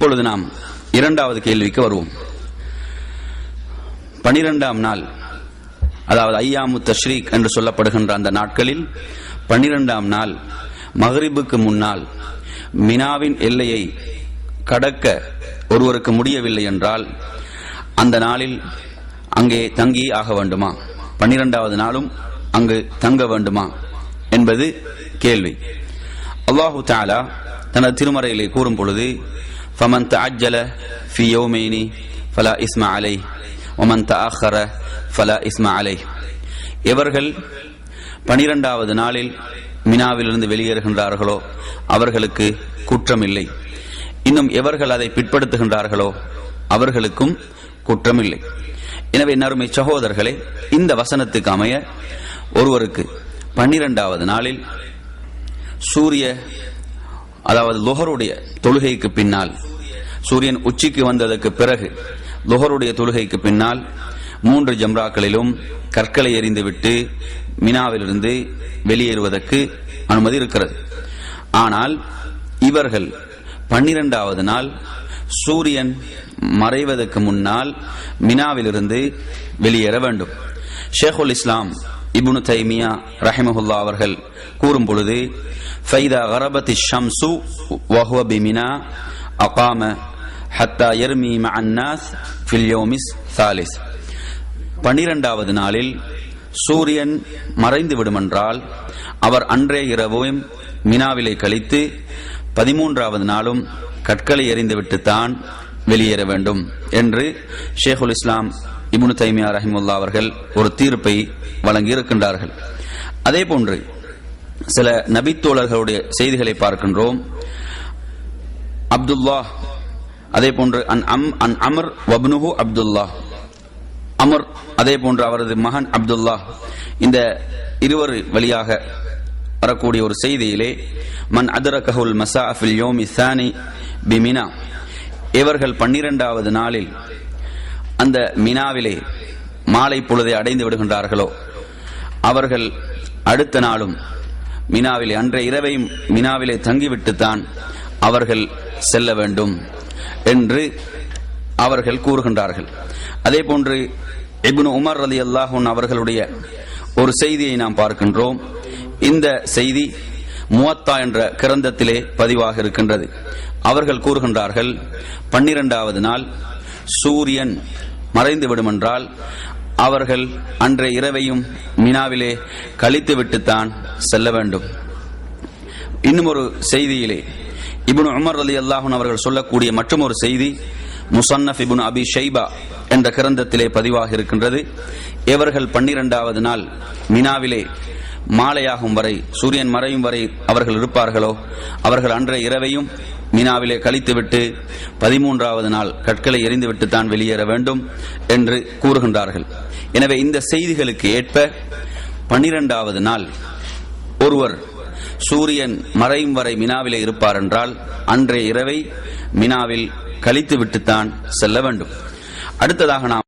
இப்பொழுது நாம் இரண்டாவது கேள்விக்கு வருவோம். 12ஆம் நாள், அதாவது ஐயாமு தஷ்ரீக் என்று சொல்லப்படுகின்ற அந்த நாட்களில் 12ஆம் நாள் மக்ரிபுக்கு முன்னால் மினாவின் எல்லையை கடக்க ஒருவருக்கு முடியவில்லை என்றால் அந்த நாளில் அங்கே தங்கி ஆக வேண்டுமா? 12வது நாளும் அங்கு தங்க வேண்டுமா என்பது கேள்வி. அல்லாஹு தஆலா தனது திருமறையிலே கூறும் பொழுது, ஃபமன் தஅஜ்ஜல ஃபீ யௌமைனி ஃபலா இஸ்ம அலைஹி வமன் தஅخر ஃபலா இஸ்ம அலைஹி. எவர்கள் 12வது நாளில் மினாவிலிருந்து வெளியேறுகின்றார்களோ அவர்களுக்கு குற்றமில்லை. இன்னும் எவர்கள் அதை பிற்படுத்துகின்றார்களோ அவர்களுக்கும் குற்றமில்லை. எனவே நறுமை சகோதரர்களே, இந்த வசனத்துக்கு அமைய ஒருவருக்கு 12வது நாளில் அதாவது லுஹருடைய தொழுகைக்கு பின்னால், சூரியன் உச்சிக்கு வந்ததற்கு பிறகு லுஹருடைய தொழுகைக்கு பின்னால் 3 ஜம்ராக்களிலும் கற்களை எறிந்துவிட்டு மினாவிலிருந்து வெளியேறுவதற்கு அனுமதி இருக்கிறது. ஆனால் இவர்கள் 12வது நாள் சூரியன் மறைவதற்கு முன்னால் மினாவிலிருந்து வெளியேற வேண்டும். ஷேகுல் இஸ்லாம் இப்னு தைமியா ரஹிமஹுல்லா அவர்கள் கூறும் பொழுது, ஃபைதா கரபத்தி ஷம்சு வஹுவ பிமினா அகாம ஹத்தா யர்மி மஅன் நாஸ் ஃபில் யௌமிஸ் சாலிஸ். 12வது நாளில் சூரியன் மறைந்து விடுமென்றால் அவர் அன்றைய இரவும் மினாவிலை கழித்து 13வது நாளும் கற்களை எறிந்துவிட்டுத்தான் வெளியேற வேண்டும் என்று ஷேகுல் இஸ்லாம் இப்னு தைமியா ரஹிமஹுல்லா அவர்கள் ஒரு தீர்ப்பை வழங்கி இருக்கின்றார்கள். அதே போன்று சில நபித்தோழர்களுடைய செய்திகளை பார்க்கின்றோம். அப்துல்லாஹ், அதே போன்று அன் அமர் வப்னுஹு அப்துல்லாஹ், அமர் அதே போன்று அவரது மகன் அப்துல்லாஹ், இந்த இருவர் வழியாக வரக்கூடிய ஒரு செய்தியிலே, மன் அதரகஹுல் மஸா ஃபில் யௌமி ஸானி பிமினா, இவர்கள் 12வது நாளில் அந்த மினாவிலே மாலை பொழுதை அடைந்து விடுகின்றார்களோ அவர்கள் அடுத்த நாளும் மினாவிலே, அன்றைய இரவையும் மினாவிலே தங்கிவிட்டுத்தான் அவர்கள் செல்ல வேண்டும் என்று அவர்கள் கூறுகின்றார்கள். அதே போன்று இப்னு உமர் ரலியல்லாஹு அன்ஹு அவர்களுடைய ஒரு செய்தியை நாம் பார்க்கின்றோம். இந்த செய்தி முவத்தா என்ற கிரந்தத்திலே பதிவாக இருக்கின்றது. அவர்கள் கூறுகின்றார்கள், 12வது நாள் சூரியன் மறைந்து விடுமென்றால் அவர்கள் அன்றைய இரவையும் மினாவிலே கழித்து விட்டுத்தான் செல்ல வேண்டும். இன்னும் ஒரு செய்தியிலே இப்னு உமர் ரலியல்லாஹு அன்ஹு அவர்கள் சொல்லக்கூடிய மற்றும் ஒரு செய்தி முஸன்னஃப் இப்னு அபி ஷைபா என்ற கிரந்தத்திலே பதிவாக இருக்கின்றது. இவர்கள் 12வது நாள் மினாவிலே மாலையாகும் வரை, சூரியன் மறையும் வரை அவர்கள் இருப்பார்களோ அவர்கள் அன்றைய இரவையும் மினாவிலே கழித்துவிட்டு 13வது நாள் கற்களை எறிந்துவிட்டுத்தான் வெளியேற வேண்டும் என்று கூறுகின்றார்கள். எனவே இந்த செய்திகளுக்கு ஏற்ப 12வது நாள் ஒருவர் சூரியன் மறையும் வரை மினாவிலே இருப்பார் என்றால் அன்றைய இரவை மினாவில் கழித்துவிட்டுத்தான் செல்ல வேண்டும். அடுத்ததாக நாம்